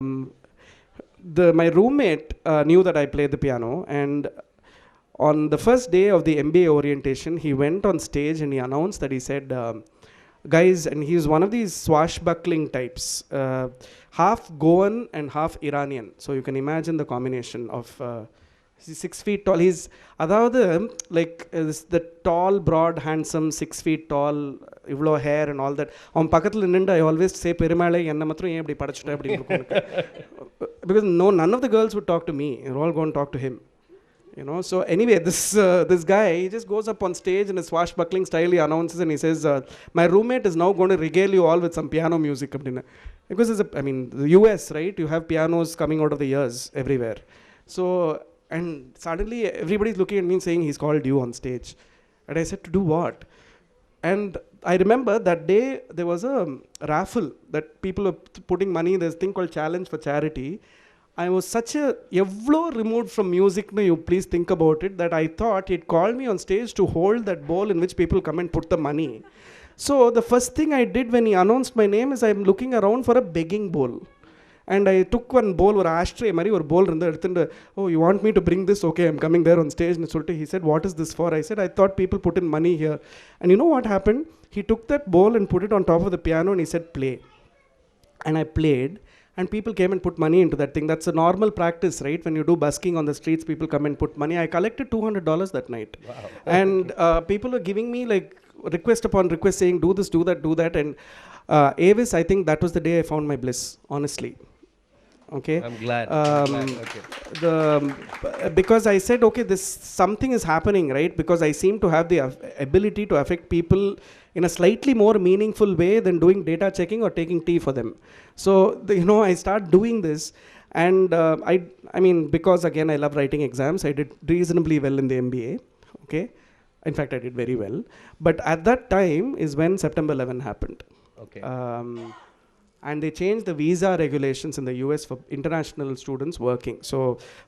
Um, my roommate knew that I played the piano, and on the first day of the MBA orientation, he went on stage and he announced that he said, guys, and he's one of these swashbuckling types, half Goan and half Iranian. So you can imagine the combination of. He's 6 feet tall. He's அதாவது like the tall, broad, handsome, 6 feet tall, இவ்வளோ hair and all that. அவன் பக்கத்தில் நின்று I always say பெருமாளை என்ன மாத்திரம் ஏன் இப்படி படைச்சிட்ட அப்படின்னு இருக்கும். Because none of the girls would talk to me. They're all going to talk to him. You know. So anyway, this guy, he just goes up on stage in a swashbuckling style. He announces and he says, "My roommate is now going to regale you all with some piano music." Because the US, right? You have pianos coming out of the ears everywhere. So. And suddenly everybody's looking at me and saying, he's called you on stage. And I said, to do what? And I remember that day there was a raffle that people were putting money. There's a thing called Challenge for Charity. I was such a evlo removed from music, no, you please think about it, that I thought he'd called me on stage to hold that bowl in which people come and put the money. So the first thing I did when he announced my name is I'm looking around for a begging bowl. And I took one bowl, or ashtray, mari or bowl, oh, you want me to bring this? Okay, I'm coming there on stage. And he said, what is this for? I said, I thought people put in money here. And you know what happened? He took that bowl and put it on top of the piano and he said, play. And I played. And people came and put money into that thing. That's a normal practice, right? When you do busking on the streets, people come and put money. I collected $200 that night. Wow. And people were giving me like request upon request saying, do this, do that, do that. And AVIS, I think that was the day I found my bliss, honestly. Okay. I'm glad. Okay. Because I said, okay, something is happening, right? Because I seem to have the ability to affect people in a slightly more meaningful way than doing data checking or taking tea for them. So, I start doing this, and because again, I love writing exams. I did reasonably well in the MBA. Okay. In fact, I did very well. But at that time is when September 11 happened. Okay. And they changed the visa regulations in the US for international students working. So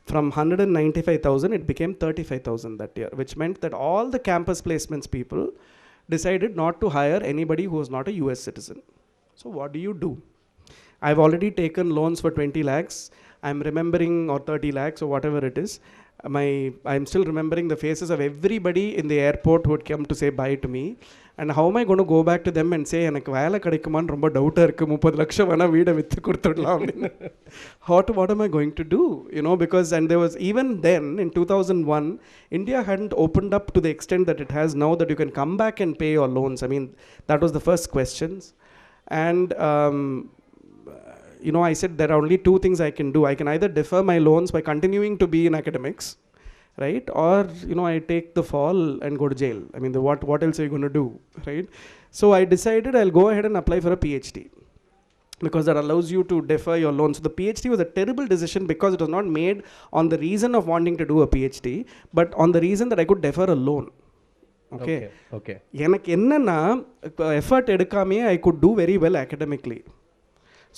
from 195,000, it became 35,000 that year, which meant that all the campus placements people decided not to hire anybody who was not a US citizen. So what do? I've already taken loans for 20 lakhs. I'm remembering, or 30 lakhs, or whatever it is. I'm still remembering the faces of everybody in the airport who would come to say bye to me. And how am I going to go back to them and say, எனக்கு வேலை கிடைக்குமான்னு ரொம்ப டவுட்டாக இருக்குது, 30 லட்சம் வேணால் வீடை விற்று கொடுத்துடலாம் அப்படின்னு. What am I going to do? Because, and there was, even then, in 2001, India hadn't opened up to the extent that it has now, that you can come back and pay your loans. That was the first questions. And, I said there are only two things I can do. I can either defer my loans by continuing to be in academics, right? Or, I take the fall and go to jail. What else are you going to do, right? So I decided I'll go ahead and apply for a PhD, because that allows you to defer your loans. So the PhD was a terrible decision because it was not made on the reason of wanting to do a PhD, but on the reason that I could defer a loan. Okay. எனக்கு என்னன்னா effort எடுக்காமே I could do very well academically.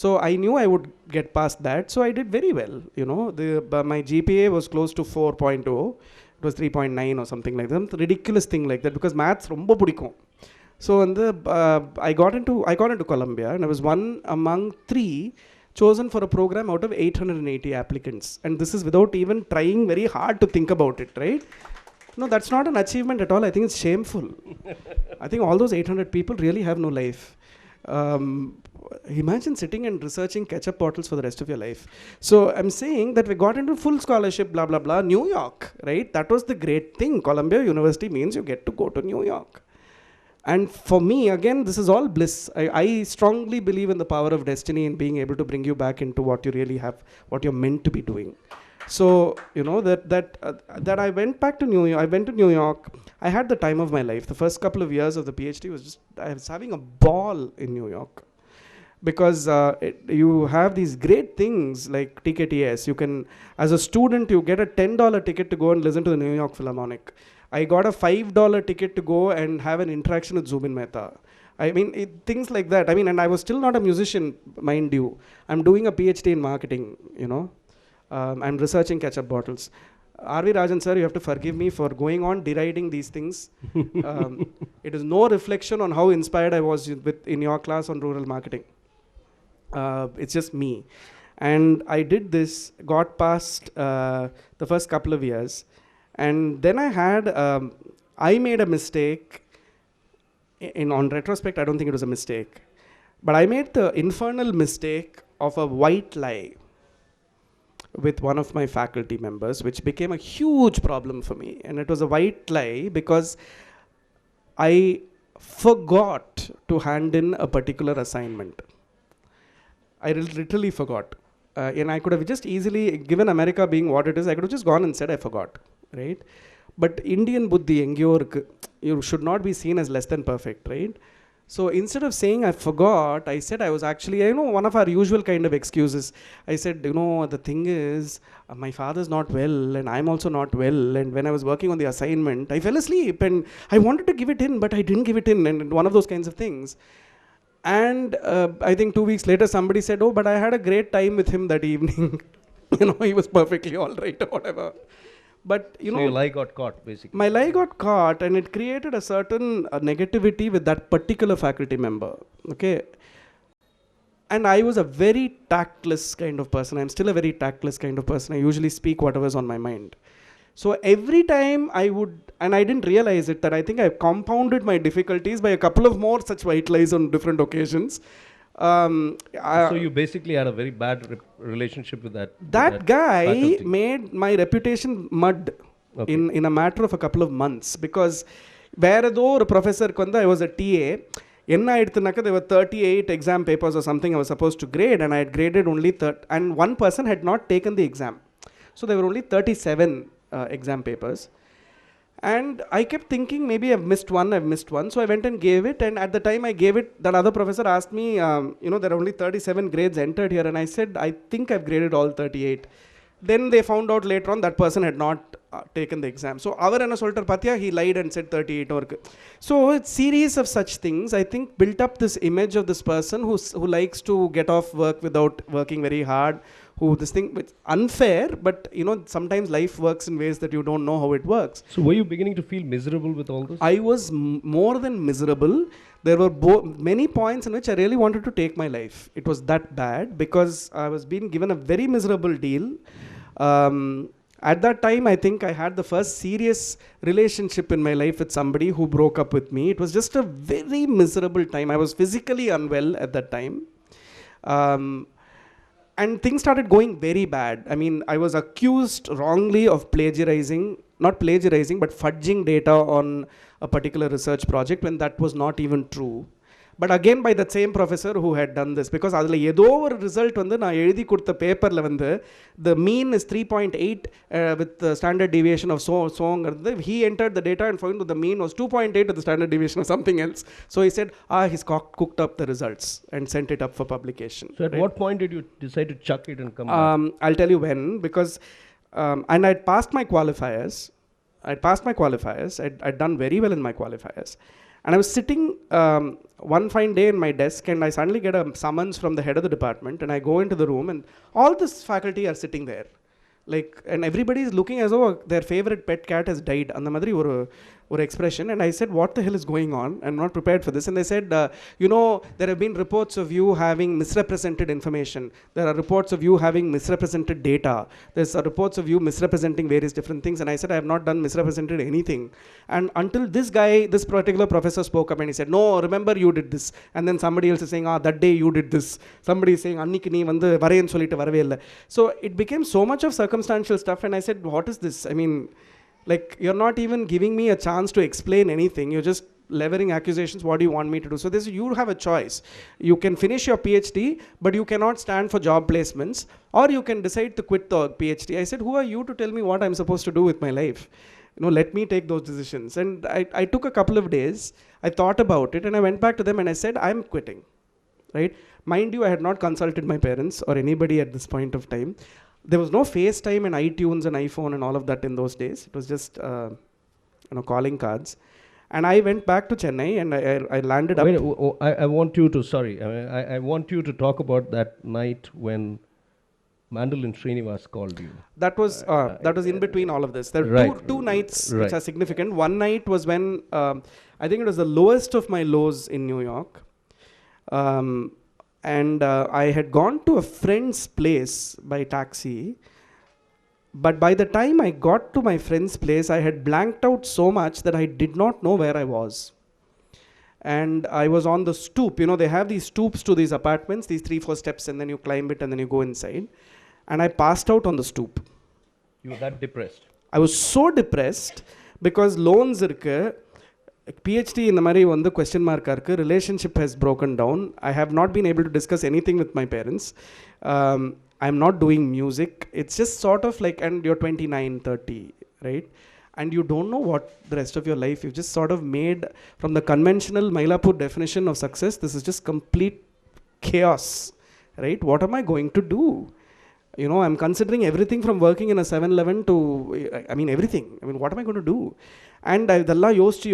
So I knew I would get past that, so I did very well. My GPA was close to 4.0. It was 3.9 or something like that. Ridiculous thing like that, because maths romba pidikum. So I got into Columbia, and I was one among 3 chosen for a program out of 880 applicants. And this is without even trying very hard to think about it, right? No, that's not an achievement at all. I think it's shameful. I think all those 800 people really have no life. Imagine sitting and researching ketchup bottles for the rest of your life. So I'm saying that we got into full scholarship, blah, blah, blah, New York, right? That was the great thing. Columbia University means you get to go to New York. And for me, again, this is all bliss. I strongly believe in the power of destiny and being able to bring you back into what you really have, what you're meant to be doing. So, that I went back to New York. I went to New York. I had the time of my life. The first couple of years of the PhD I was having a ball in New York. Because you have these great things like TKTS. You can, as a student, you get a $10 ticket to go and listen to the New York Philharmonic. I got a $5 ticket to go and have an interaction with Zubin Mehta. Things like that. And I was still not a musician, mind you. I'm doing a PhD in marketing, I'm researching ketchup bottles. R.V. Rajan sir, you have to forgive me for going on deriding these things. It is no reflection on how inspired I was in your class on rural marketing. It's just me. And I did this, got past the first couple of years, and then I made a mistake. On retrospect, I don't think it was a mistake, but I made the infernal mistake of a white lie with one of my faculty members, which became a huge problem for me. And it was a white lie because I forgot to hand in a particular assignment. I literally forgot. And I could have just easily, given America being what it is, I could have just gone and said I forgot, right? But Indian buddhi engiyo irukku. You should not be seen as less than perfect, right? So instead of saying I forgot, I said I was actually, one of our usual kind of excuses. I said, the thing is, my father's not well and I'm also not well. And when I was working on the assignment, I fell asleep and I wanted to give it in, but I didn't give it in, and one of those kinds of things. And I think 2 weeks later, somebody said, oh, but I had a great time with him that evening. He was perfectly all right or whatever. But, so your lie got caught, basically. My lie got caught, and it created a certain negativity with that particular faculty member. Okay. And I was a very tactless kind of person. I'm still a very tactless kind of person. I usually speak whatever's on my mind. So every time I would, and I didn't realize it, that I think I compounded my difficulties by a couple of more such white lies on different occasions. So you basically had a very bad relationship with that. That guy faculty. made my reputation mud in a matter of a couple of months, because where a professor I was a TA. There were 38 exam papers or something I was supposed to grade, and I had graded only 30, and one person had not taken the exam. So there were only 37 exam papers. And I kept thinking, maybe I've missed one. So I went and gave it. And at the time I gave it, that other professor asked me, there are only 37 grades entered here. And I said, I think I've graded all 38. Then they found out later on that person had not taken the exam. So he lied and said 38. So a series of such things, I think, built up this image of this person who likes to get off work without working very hard. It's unfair, but sometimes life works in ways that you don't know how it works. So were you beginning to feel miserable with all this? I was more than miserable. There were many points in which I really wanted to take my life. It was that bad because I was being given a very miserable deal. At that time, I think I had the first serious relationship in my life with somebody who broke up with me. It was just a very miserable time. I was physically unwell at that time. And things started going very bad. I mean, I was accused wrongly of not plagiarizing, but fudging data on a particular research project when that was not even true. But again, by the same professor who had done this, because adla edho or result na ezhuthi kodutha paper la the mean is 3.8 with the standard deviation of so he entered the data and found that the mean was 2.8 with the standard deviation of something else. So he said, he's cooked up the results and sent it up for publication. So at what point did you decide to chuck it and come back? I'll tell you when, because and I'd passed my qualifiers. I'd done very well in my qualifiers. And I was sitting one fine day in my desk, and I suddenly get a summons from the head of the department, and I go into the room, and all this faculty are sitting there. And everybody is looking as though their favorite pet cat has died. And the madri or expression. And I said, what the hell is going on? I'm not prepared for this. And they said, there have been reports of you having misrepresented information. There are reports of you having misrepresented data. There's reports of you misrepresenting various different things. And I said, I have not misrepresented anything. And until this particular professor spoke up and he said, no, remember you did this. And then somebody else is saying, that day you did this. Somebody is saying, Annikku nee vandu varayen solittu varave illa. So it became so much of circumstantial stuff. And I said, what is this? I mean, you're not even giving me a chance to explain anything. You're just levering accusations. What do you want me to do? So you have a choice. You can finish your PhD, but you cannot stand for job placements, or you can decide to quit the PhD. I said, who are you to tell me what I'm supposed to do with my life? Let me take those decisions. And I took a couple of days. I thought about it, and I went back to them and I said, I'm quitting. Right? Mind you, I had not consulted my parents or anybody at this point of time. There was no FaceTime and iTunes and iPhone and all of that in those days. It was just, calling cards. And I went back to Chennai and I landed up. I want you to, I want you to talk about that night when Anil Srinivasan called you. That was in between all of this. There were two nights which are significant. One night was when, I think it was the lowest of my lows in New York. And I had gone to a friend's place by taxi. But by the time I got to my friend's place, I had blanked out so much that I did not know where I was. And I was on the stoop. You know, they have these stoops to these apartments, these 3-4 steps, and then you climb it and then you go inside. And I passed out on the stoop. You were that depressed? I was so depressed because loans irukku, PhD in the mari vandu question mark irukku, relationship has broken down. I have not been able to discuss anything with my parents. I'm not doing music. It's just sort of like, and you're 29, 30, right? And you don't know what the rest of your life, you've just sort of made from the conventional Mylapore definition of success, this is just complete chaos, right? What am I going to do? You know, I'm considering everything from working in a 7-Eleven to, I mean, everything. I mean, what am I going to do? And Dalla yosti,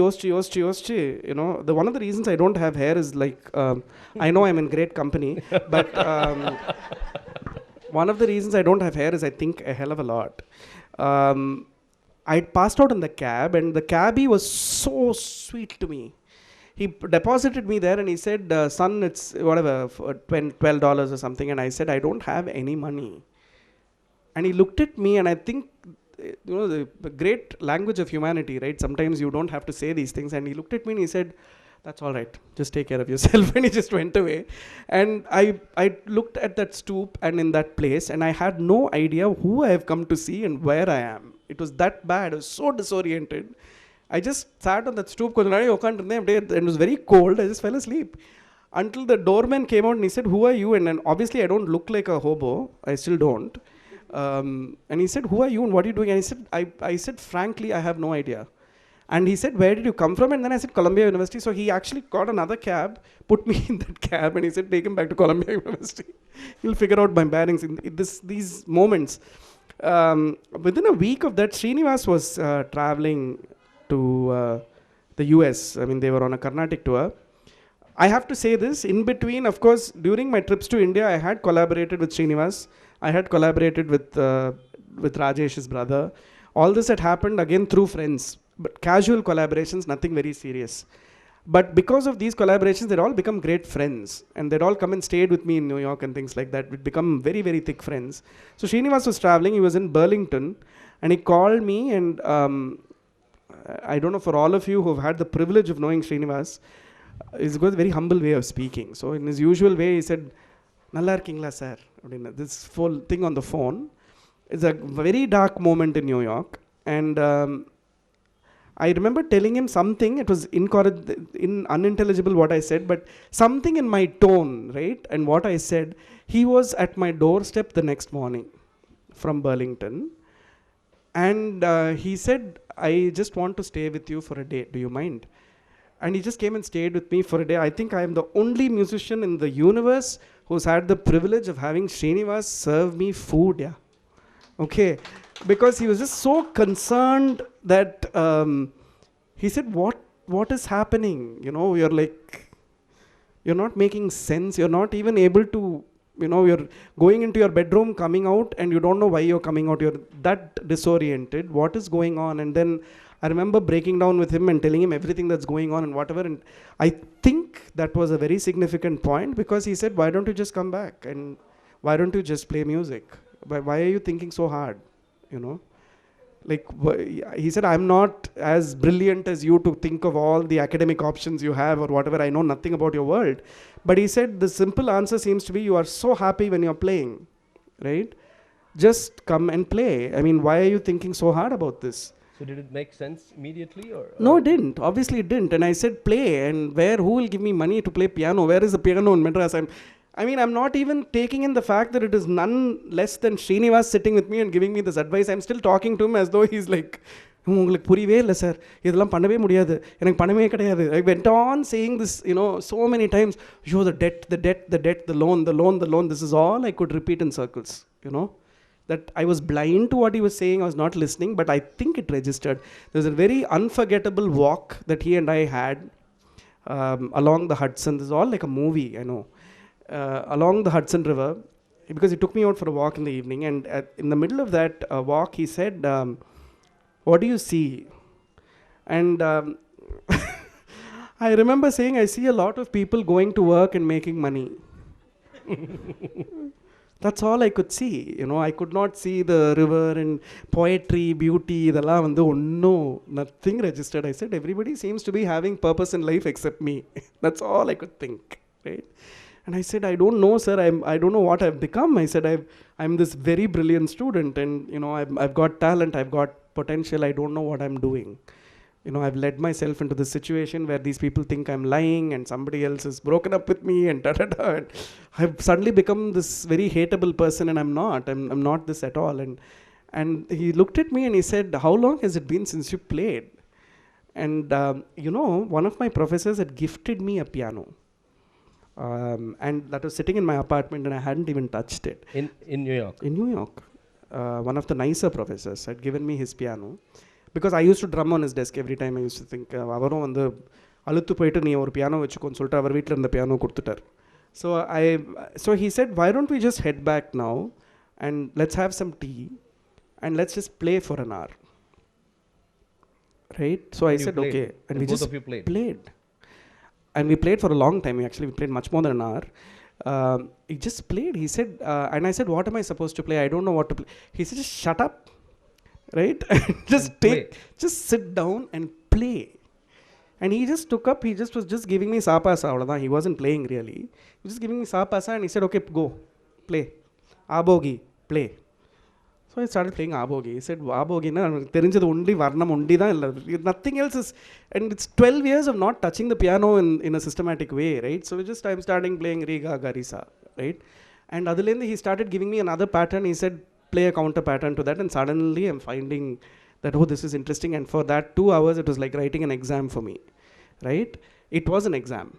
you know, one of the reasons I don't have hair is like, I know I'm in great company, but one of the reasons I don't have hair is I think a hell of a lot. I passed out in the cab, and the cabbie was so sweet to me. He deposited me there and he said, son, it's whatever, $12 or something. And I said, I don't have any money. And he looked at me, and I think, you know, the great language of humanity, right? Sometimes you don't have to say these things. And he looked at me and he said, that's all right, just take care of yourself. And he just went away. And I looked at that stoop and in that place, and I had no idea who I have come to see and where I am. It was that bad. I was so disoriented. I just sat on that stoop, and it was very cold. I just fell asleep. Until the doorman came out and he said, who are you? And then obviously I don't look like a hobo. I still don't. And he said, who are you and what are you doing? And I said, frankly, I have no idea. And he said, where did you come from? And then I said, Columbia University. So he actually got another cab, put me in that cab, and he said, take him back to Columbia University. He'll figure out my bearings in these moments. Within a week of that, Srinivas was traveling to the US. I mean, they were on a Carnatic tour. I have to say this, in between, of course, during my trips to India, I had collaborated with Srinivas. I had collaborated with Rajesh's brother. All this had happened again through friends, but casual collaborations, nothing very serious. But because of these collaborations, they'd all become great friends, and they'd all come and stayed with me in New York and things like that. We'd become very, very thick friends. So Srinivas was traveling, he was in Burlington, and he called me, and I don't know, for all of you who've had the privilege of knowing Srinivas, he's got a very humble way of speaking. So in his usual way, he said, Nalla irkingla sir? This full thing on the phone. It's a very dark moment in New York, and I remember telling him something. It was unintelligible what I said, but something in my tone, right? And what I said, he was at my doorstep the next morning from Burlington, and he said, I just want to stay with you for a day. Do you mind? And he just came and stayed with me for a day. I think I am the only musician in the universe who's had the privilege of having Srinivas serve me food. Yeah. Okay. Because he was just so concerned that he said, what is happening? You know, you're not making sense. You're not even able to, you know, you're going into your bedroom, coming out, and you don't know why you're coming out. You're that disoriented. What is going on? And then I remember breaking down with him and telling him everything that's going on and whatever. And I think that was a very significant point, because he said, why don't you just come back? And why don't you just play music? Why are you thinking so hard? You know, like he said, I'm not as brilliant as you to think of all the academic options you have or whatever. I know nothing about your world. But he said, the simple answer seems to be, you are so happy when you're playing, right? Just come and play. I mean, why are you thinking so hard about this? So did it make sense immediately? Or no, it didn't. Obviously it didn't. And I said, play. And who will give me money to play piano? Where is the piano in Madras? I'm not even taking in the fact that it is none less than Srinivas sitting with me and giving me this advice. I'm still talking to him as though he's like, உங்களுக்கு புரியவே இல்லை sir, இதெல்லாம் பண்ணவே முடியாது, எனக்கு பண்ணவே கிடையாது. I went on saying this, you know, so many times. The debt, the loan. This is all I could repeat in circles, you know. That I was blind to what he was saying, I was not listening, but I think it registered. There's a very unforgettable walk that he and I had along the Hudson. This is all like a movie, I know. Along the Hudson River, because he took me out for a walk in the evening, and in the middle of that walk, he said, what do you see? And I remember saying, I see a lot of people going to work and making money. That's all I could see. I could not see the river and poetry, beauty, no, nothing registered. I said, everybody seems to be having purpose in life except me. That's all I could think, right? And I said, I don't know, sir. I don't know what I've become. I said, I'm this very brilliant student, and I've got talent, I've got potential. I don't know what I'm doing. I've led myself into this situation where these people think I'm lying and somebody else is broken up with me and da-da-da. And I've suddenly become this very hateable person, and I'm not. I'm not this at all. And he looked at me and he said, how long has it been since you played? And, one of my professors had gifted me a piano. And that was sitting in my apartment and I hadn't even touched it. In New York? In New York. One of the nicer professors had given me his piano. Because I used to drum on his desk every time. I used to think, avarum vandu aluthu poitu nee or piano vechukonu solta avar veetla irundha piano kuduttaar. So he said, why don't we just head back now and let's have some tea and let's just play for an hour. Right? So I said, okay. And we just played. And we played for a long time. We played much more than an hour. He just played. He said, and I said, what am I supposed to play? I don't know what to play. He said, just shut up. Right? Just sit down and play. And he just took up, was just giving me sapasa. He wasn't playing really. He was just giving me sapasa and he said, okay, go, play. Abogi, play. So I started playing Abogi. He said, Abogi, only varnam undi da, nothing else is, and it's 12 years of not touching the piano in a systematic way, right? So I'm starting playing Riga, Garisa, right? And Adalende, he started giving me another pattern. He said, play a counter pattern to that, and suddenly I'm finding that, oh, this is interesting. And for that 2 hours, it was like writing an exam for me, right? It was an exam,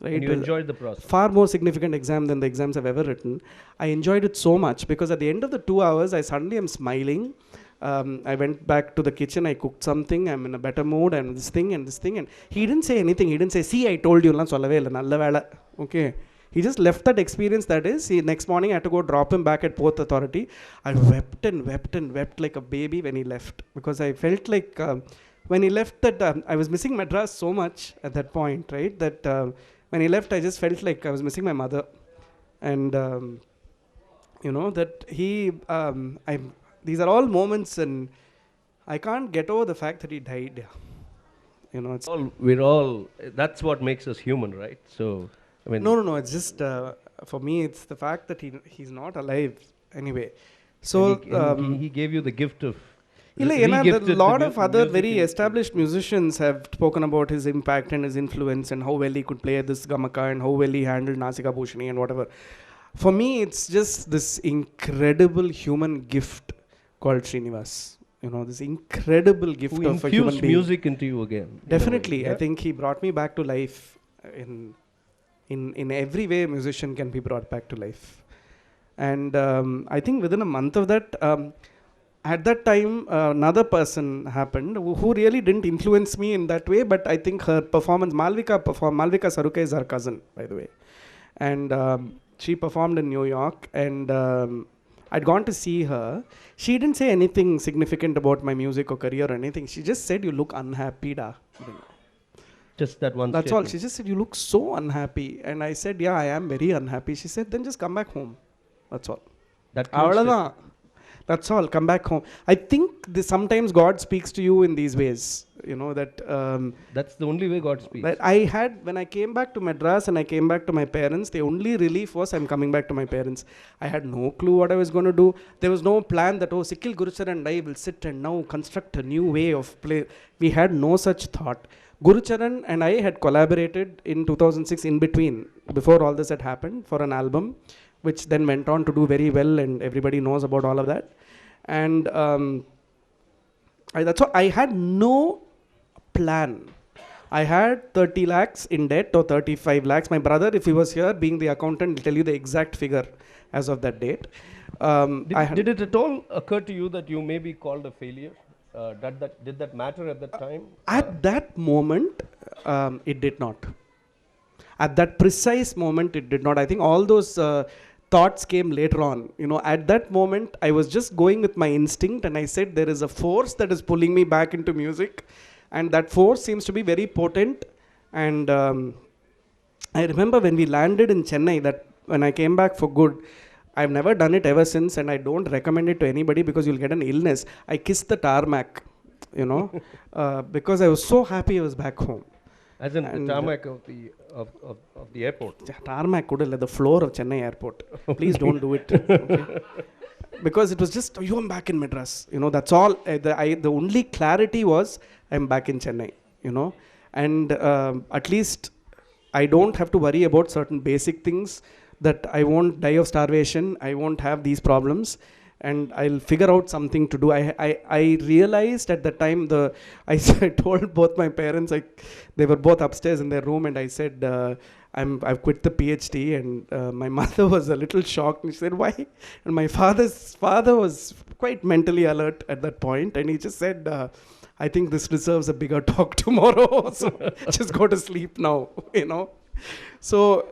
right? And you enjoyed the process. Far more significant exam than the exams I've ever written. I enjoyed it so much because at the end of the 2 hours, I suddenly am smiling. I went back to the kitchen, I cooked something, I'm in a better mood, and this thing. And he didn't say anything. He didn't say, see, I told you, okay. He just left that experience. That is, next morning I had to go drop him back at Port Authority. I wept and wept and wept like a baby when he left, because I felt like when he left that I was missing Madras so much at that point, right? That when he left, I just felt like I was missing my mother. And that these are all moments, and I can't get over the fact that he died. We're all, that's what makes us human, right? So I mean, no. It's just for me, it's the fact that he's not alive anyway. So he gave you the gift of. A lot of other very established musicians have spoken about his impact and his influence and how well he could play this gamaka and how well he handled Nasika Bhushani and whatever. For me, it's just this incredible human gift called Srinivas. This incredible gift of a human being. Music into you again. Definitely, I think he brought me back to life in every way a musician can be brought back to life. And I think within a month of that, at that time, another person happened who really didn't influence me in that way, but I think her performance, Malvika Saruke is her cousin, by the way. And she performed in New York, and I'd gone to see her. She didn't say anything significant about my music or career or anything. She just said, you look unhappy, da. Just that one That's statement. all. She just said, you look so unhappy. And I said, yeah, I am very unhappy. She said, then just come back home. That's all. That's all. Come back home. I think sometimes God speaks to you in these ways. That's the only way God speaks. When I came back to Madras and I came back to my parents, the only relief was I'm coming back to my parents. I had no clue what I was going to do. There was no plan that, Sikil Gurucharan and I will sit and now construct a new way of play. We had no such thought. Gurucharan and I had collaborated in 2006 in between, before all this had happened, for an album, which then went on to do very well, and everybody knows about all of that. And that's why I had no plan. I had 30 lakhs in debt, or 35 lakhs. My brother, if he was here, being the accountant, will tell you the exact figure as of that date. Did it at all occur to you that you may be called a failure? Did that matter at that time? At that moment, it did not. At that precise moment, it did not. I think all those thoughts came later on. At that moment, I was just going with my instinct, and I said, there is a force that is pulling me back into music, and that force seems to be very potent. And I remember when we landed in Chennai, that when I came back for good, I've never done it ever since, and I don't recommend it to anybody because you'll get an illness. I kissed the tarmac, because I was so happy I was back home. As in And the tarmac of the airport. Tarmac could the floor of Chennai airport. Please don't do it. Okay? Because it was just, I'm back in Madras. That's all. The only clarity was I'm back in Chennai. And at least I don't have to worry about certain basic things, that I won't die of starvation. I won't have these problems. And I'll figure out something to do. I realized at the time, I told both my parents, they were both upstairs in their room, and I said, I've quit the PhD, and my mother was a little shocked, and she said, why? And my father's father was quite mentally alert at that point, and he just said, I think this deserves a bigger talk tomorrow, so just go to sleep now, So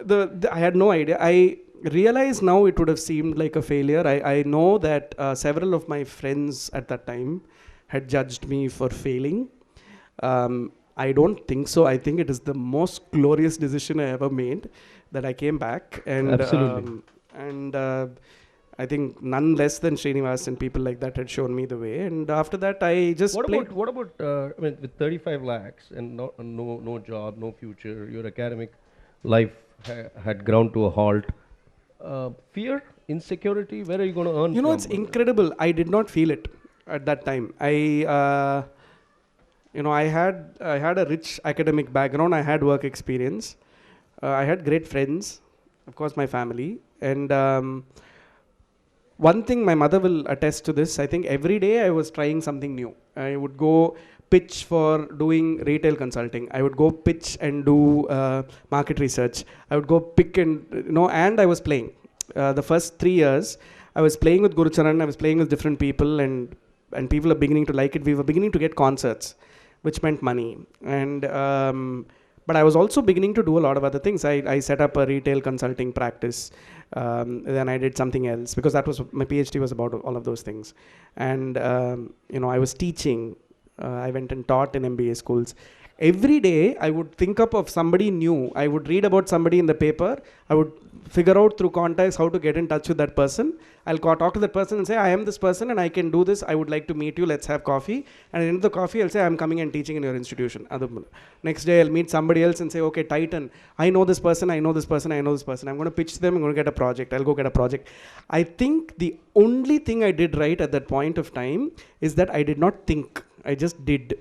I had no idea. I realize now it would have seemed like a failure. I know that several of my friends at that time had judged me for failing. I don't think so. I think it is the most glorious decision I ever made, that I came back. And Absolutely. I think none less than Srinivas and people like that had shown me the way. And after that, I just played. What about with 35 lakhs and no job, no future, your academic life had ground to a halt. Fear, insecurity, where are you going to earn from? It's incredible. I did not feel it at that time. I had a rich academic background. I had work experience. I had great friends, of course, my family. And one thing, my mother will attest to this. I think every day I was trying something new. I would go pitch for doing retail consulting. I would go pitch and do market research. I would go pick and I was playing. The first 3 years, I was playing with Guru Charan. I was playing with different people, and people are beginning to like it. We were beginning to get concerts, which meant money. And but I was also beginning to do a lot of other things. I set up a retail consulting practice. Then I did something else, because that was my PhD was about all of those things. And I was teaching. I went and taught in MBA schools. Every day I would think up of somebody new. I would read about somebody in the paper. I would figure out through contacts how to get in touch with that person. I'll talk to that person and say, I am this person and I can do this. I would like to meet you. Let's have coffee. And at the end of the coffee, I'll say, I'm coming and teaching in your institution. Next day, I'll meet somebody else and say, okay, Titan, I know this person, I know this person, I know this person. I'm going to pitch them. I'm going to get a project. I'll go get a project. I think the only thing I did right at that point of time is that I did not think. I just did.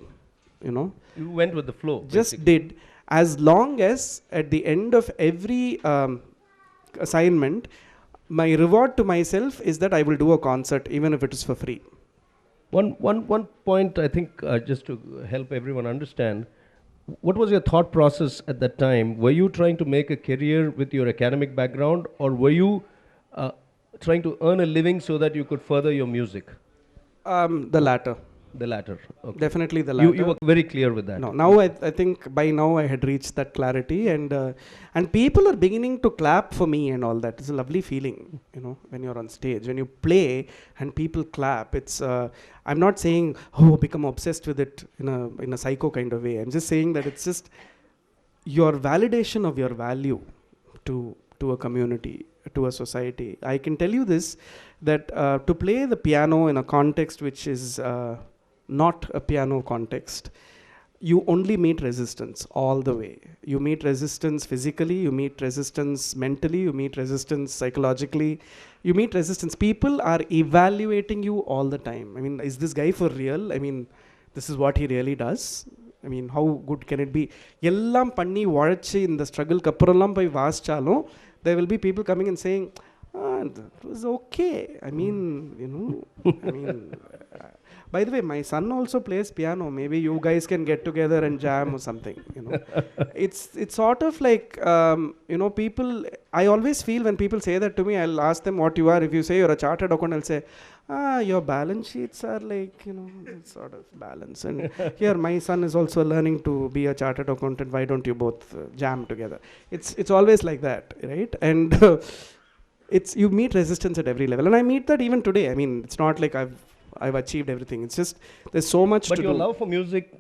You went with the flow. Just basically. did. As long as at the end of every assignment, my reward to myself is that I will do a concert, even if it is for free. One point, I think, just to help everyone understand, what was your thought process at that time? Were you trying to make a career with your academic background, or were you trying to earn a living so that you could further your music? The latter. The latter. Okay. Definitely the latter. You were very clear with that. No, now I think by now I had reached that clarity, and people are beginning to clap for me and all that. It's a lovely feeling, when you're on stage, when you play and people clap. It's I'm not saying become obsessed with it in a psycho kind of way. I'm just saying that it's just your validation of your value to a community, to a society. I can tell you this, that to play the piano in a context which is not a piano context, you only meet resistance all the way. You meet resistance physically, you meet resistance mentally, you meet resistance psychologically, you meet resistance. People are evaluating you all the time. I mean, is this guy for real? I mean, this is what he really does. I mean, how good can it be? Yellam panni vazhichi in the struggle kappuram poi vaasichaalum, there will be people coming and saying, it was okay. I mean, by the way, my son also plays piano. Maybe you guys can get together and jam or something. It's sort of like people. I always feel when people say that to me, I'll ask them what you are. If you say you're a chartered accountant, I'll say, your balance sheets are like it's sort of balance. And here, my son is also learning to be a chartered accountant. Why don't you both jam together? It's always like that, right? And you meet resistance at every level, and I meet that even today. I mean, it's not like I've achieved everything. It's just there's so much to do. But your love for music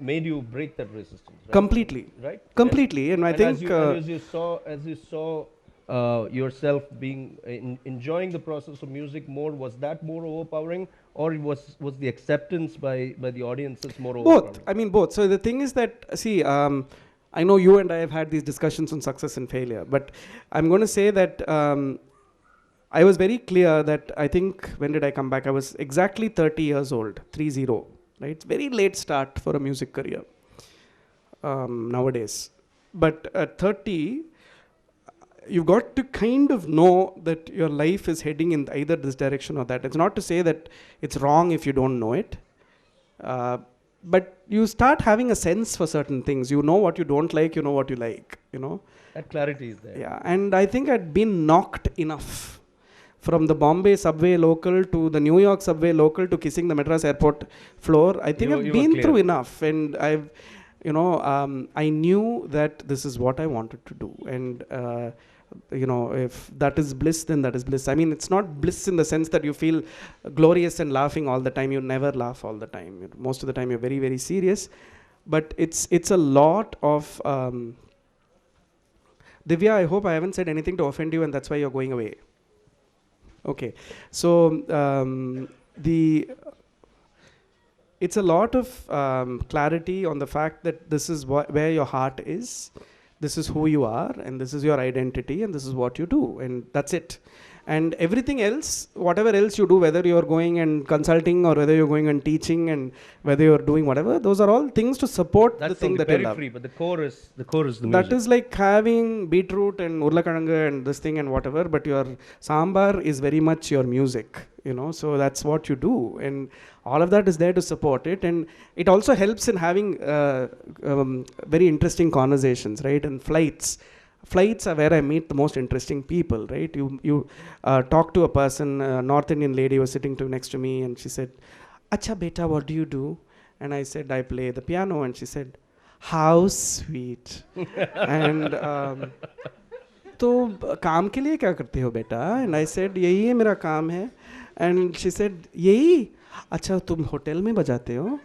made you break that resistance, right? Completely. Right? Completely. And I think as you saw yourself being enjoying the process of music more? Was that more overpowering, or was the acceptance by the audiences more overpowering? Both. I mean, both. So the thing is that, see, I know you and I have had these discussions on success and failure, but I'm going to say that I was very clear that I think, when did I come back? I was exactly 30 years old, 30, right? It's very late start for a music career nowadays. But at 30, you've got to kind of know that your life is heading in either this direction or that. It's not to say that it's wrong if you don't know it. But you start having a sense for certain things. You know what you don't like, you know what you like, you know. That clarity is there. Yeah, and I think I'd been knocked enough from the Bombay subway local to the New York subway local to kissing the Madras airport floor. I think I've been through enough, and I've, you know, I knew that this is what I wanted to do. And you know, if that is bliss, then that is bliss. I mean, it's not bliss in the sense that you feel glorious and laughing all the time. You never laugh all the time. Most of the time, you're very, very serious. But it's a lot of Divya, I hope I haven't said anything to offend you, and that's why you're going away. Okay, so it's a lot of clarity on the fact that this is where your heart is. This is who you are, and this is your identity, and this is what you do, and that's it. And everything else, whatever else you do, whether you're going and consulting or whether you're going and teaching and whether you're doing whatever, those are all things to support the thing that you love. But the core is the music. That is like having beetroot and urlakalanga and this thing and whatever, but your sambar is very much your music, you know, so that's what you do. And all of that is there to support it, and it also helps in having very interesting conversations, right? And flights are where I meet the most interesting people, right? You talk to a person, a North Indian lady was sitting next to me, and she said, "Acha beta, what do you do?" And I said, "I play the piano." And she said, "How sweet." And तो काम के लिए क्या करते हो बेटा? And I said, यही है मेरा काम है. And she said, यही? अच्छा तुम होटल में बजाते हो?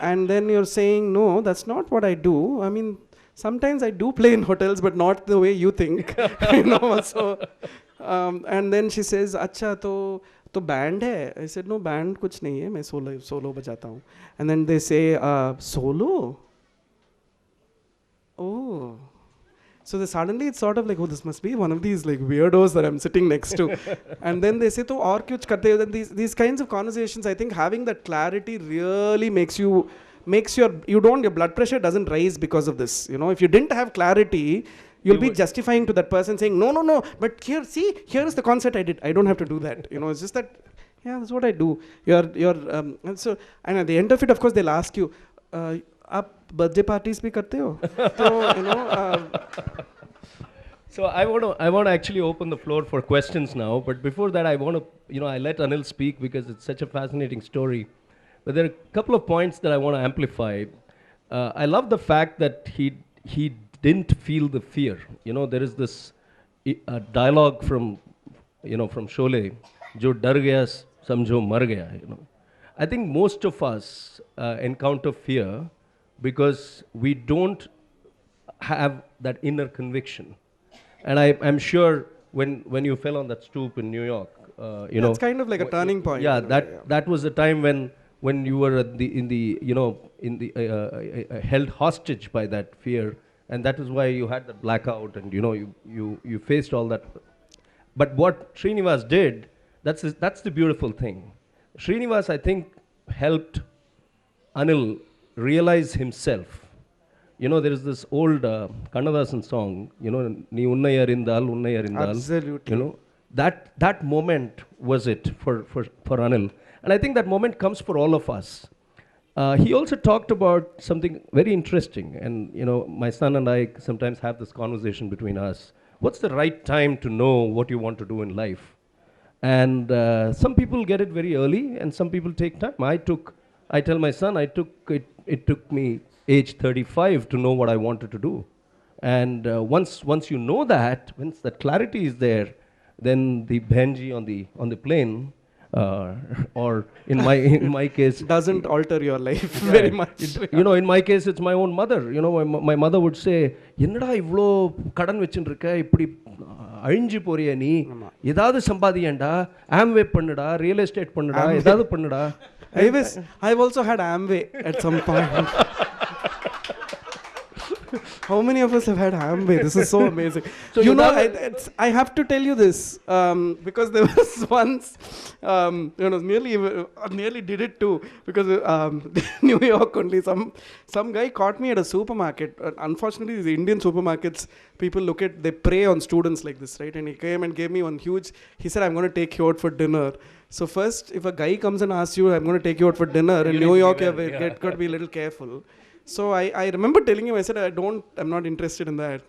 And then you're saying, no, that's not what I do. I mean, sometimes I do play in hotels, but not the way you think. You know, so and then she says, अच्छा तो band है? I said, no, band कुछ नहीं है, मैं solo बजाता हूँ. And then they say, solo? Oh. So suddenly it's sort of like, oh, this must be one of these like weirdos that I'm sitting next to. And then they say, to aur kuch karte ho? Then these kinds of conversations, I think having that clarity really your blood pressure doesn't rise because of this. You know, if you didn't have clarity, you'll be justifying to that person saying, no, but here is the concert I did. I don't have to do that. You know, it's just that, yeah, that's what I do. And at the end of it, of course, they'll ask you, आप birthday parties भी करते हो? So, you know. So I want to actually open the floor for questions now. But before that, I want to, I let Anil speak because it's such a fascinating story. But there are a couple of points that I want to amplify. I love the fact that he didn't feel the fear. You know, there is this dialogue from Sholay, "Jo dar gaya, samjho mar gaya." You know, I think most of us encounter fear because we don't have that inner conviction. And I'm sure when you fell on that stoop in New York, it's kind of like a turning point. Yeah, that was the time when you were held hostage by that fear, and that is why you had that blackout, and you faced all that. But what Srinivas did, that's the beautiful thing. Srinivas, I think, helped Anil realize himself. You know, there is this old Kannadasan song, "Nee unnai arindal." Absolutely. You know, that moment was it for Anil. And I think that moment comes for all of us. He also talked about something very interesting. And, my son and I sometimes have this conversation between us. What's the right time to know what you want to do in life? And some people get it very early, and some people take time. I tell my son, it took me age 35 to know what I wanted to do. And once you know that, once that clarity is there, then the Benji on the plane or in my case, Doesn't alter your life very much. in my case, it's my own mother. My mother would say, என்னடா இவ்வளோ கடன் வச்சுருக்க, இப்படி அழிஞ்சு போறிய நீ, ஏதாவது சம்பாதியேண்டா, Amway பண்ணுடா, ரியல் எஸ்டேட் பண்ணுடா, ஏதாவது பண்ணுடா. I've also had Amway at some point. How many of us have had Amway? This is so amazing. So I have to tell you this because there was once, nearly did it too, because New York only, some guy caught me at a supermarket. Unfortunately, the Indian supermarkets, people they prey on students like this, right? And he came and gave me one huge, he said, I'm going to take you out for dinner. So first, if a guy comes and asks you, I'm going to take you out for dinner, in New York, you've got to be a little careful. So I remember telling him, I said, I'm not interested in that.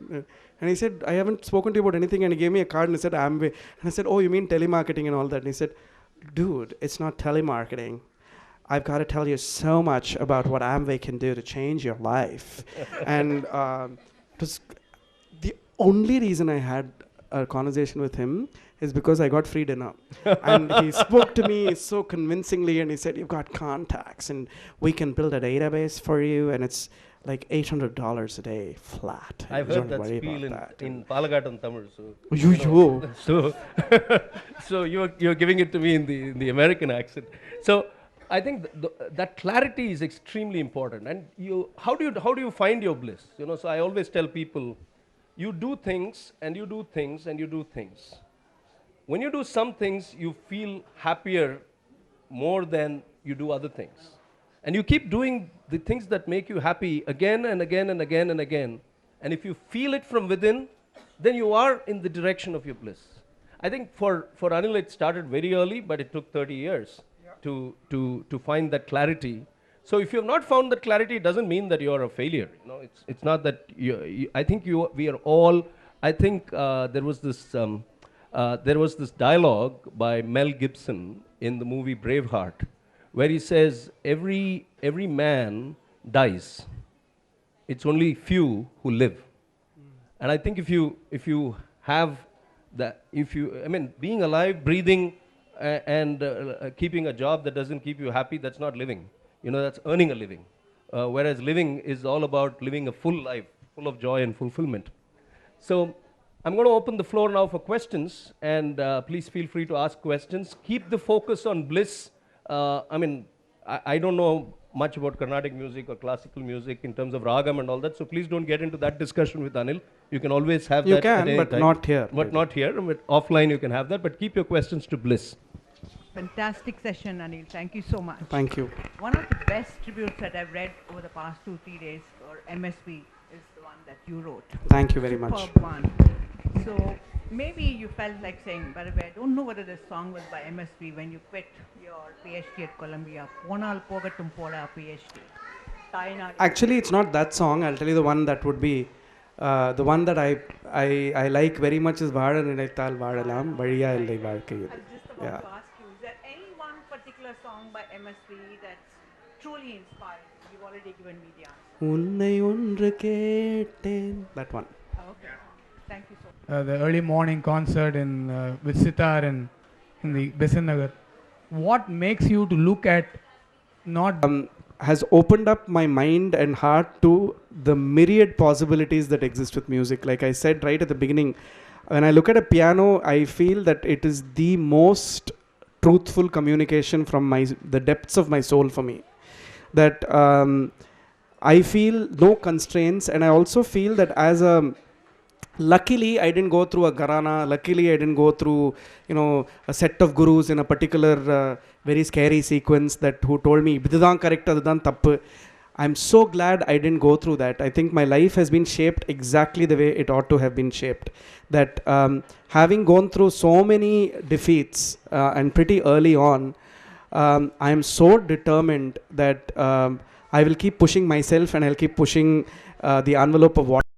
And he said, I haven't spoken to you about anything. And he gave me a card and he said, Amway. And I said, oh, you mean telemarketing and all that? And he said, dude, it's not telemarketing. I've got to tell you so much about what Amway can do to change your life. And it was the only reason I had a conversation with him is because I got free dinner. And he spoke to me so convincingly and he said, you've got contacts and we can build a database for you and it's like $800 a day flat. I've heard that spiel in Palagat and Tamil. So you're giving it to me in the American accent. So I think that clarity is extremely important. And how do you find your bliss? So I always tell people, you do things and you do things and you do things. When you do some things, you feel happier more than you do other things. And you keep doing the things that make you happy again and again and again and again. And if you feel it from within, then you are in the direction of your bliss. I think for Anil, it started very early, but it took 30 years to find that clarity. So if you have not found that clarity, it doesn't mean that you are a failure. It's not that I think we are all. I think there was this dialogue by Mel Gibson in the movie Braveheart, where he says every man dies. It's only few who live. And I think if you have that, being alive, breathing, and keeping a job that doesn't keep you happy, that's not living. That's earning a living. Whereas living is all about living a full life, full of joy and fulfillment. So I'm going to open the floor now for questions, and please feel free to ask questions. Keep the focus on bliss. I don't know much about Carnatic music or classical music in terms of ragam and all that, so please don't get into that discussion with Anil. You can always have that. You can, but not here. But not here. But offline you can have that, but keep your questions to bliss. Fantastic session, Anil. Thank you so much. Thank you. One of the best tributes that I've read over the past 2-3 days for MSV is the one that you wrote. Thank you very much. Superb one. So maybe you felt like saying, by the way, I don't know whether this song was by MSV when you quit your PhD at Columbia. Ponal Pogatum Poda PhD. Actually, it's not that song. I'll tell you the one that would be the one that I like very much is Vaada Ninaithal Vaadalam Valiya Illai Vaalkaiyil. I was just about to ask you, is there any one particular song by MSV that's truly inspired? You've already given me the answer. Unnai ondru ketten. That one. Okay. Thank you so much. The early morning concert with sitar in the Besant Nagar. What makes you to look at not has opened up my mind and heart to the myriad possibilities that exist with music. Like I said right at the beginning, when I look at a piano, I feel that it is the most truthful communication from the depths of my soul for me. That I feel no constraints, and I also feel that luckily I didn't go through a gharana. Luckily I didn't go through a set of gurus in a particular very scary sequence who told me idudhaan correct adudhaan thappu. I'm so glad I didn't go through that. I think my life has been shaped exactly the way it ought to have been shaped. That having gone through so many defeats and pretty early on, I am so determined that I will keep pushing myself and I'll keep pushing the envelope of what